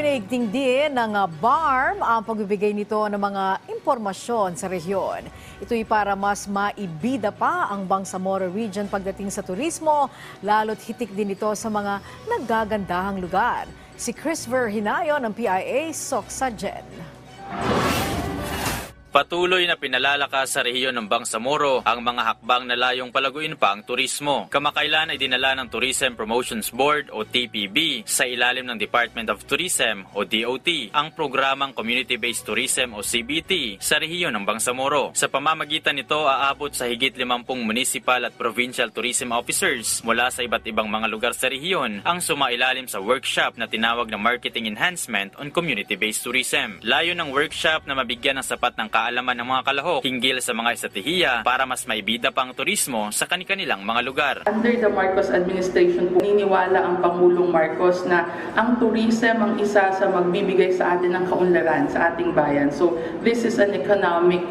Pinaigting din ng BARM ang pagbibigay nito ng mga impormasyon sa rehiyon. Ito'y para mas maibida pa ang Bangsamoro Region pagdating sa turismo, lalo't hitik din ito sa mga naggagandahang lugar. Si Christopher Hinayon ng PIA Soksagen. Patuloy na pinalalakas sa rehiyon ng Bangsamoro ang mga hakbang na layong palaguin pa ang turismo. Kamakailan ay dinala ng Tourism Promotions Board o TPB sa ilalim ng Department of Tourism o DOT ang programang Community-Based Tourism o CBT sa rehiyon ng Bangsamoro. Sa pamamagitan nito, aabot sa higit 50 municipal at provincial tourism officers mula sa iba't ibang mga lugar sa rehiyon ang sumailalim sa workshop na tinawag na Marketing Enhancement on Community-Based Tourism. Layo ng workshop na mabigyan ng sapat ng kaalaman ng mga kalahok hinggil sa mga estratehiya para mas maibida pa ang turismo sa kanilang mga lugar. Under the Marcos administration, naniniwala ang Pangulong Marcos na ang tourism ang isa sa magbibigay sa atin ng kaunlaran sa ating bayan. So this is an economic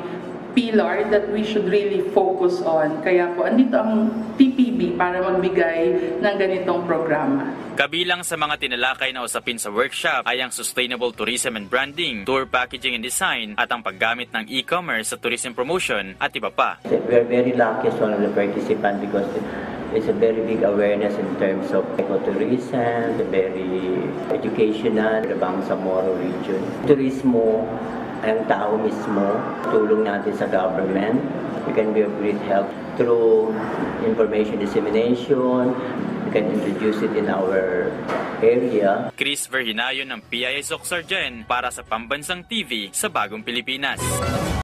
pillar that we should really focus on. Kaya po, andito ang TPB para magbigay ng ganitong programa. Kabilang sa mga tinalakay na usapin sa workshop ay ang sustainable tourism and branding, tour packaging and design, at ang paggamit ng e-commerce sa tourism promotion at iba pa. We are very lucky as one of the participants because it's a very big awareness in terms of ecotourism, very educational, the Bangsamoro region. Turismo, ang tao mismo, tulong natin sa government. We can be of great help through information dissemination. We can introduce it in our area. Chris Verhinayon ng PIA Soksagen para sa Pambansang TV sa Bagong Pilipinas.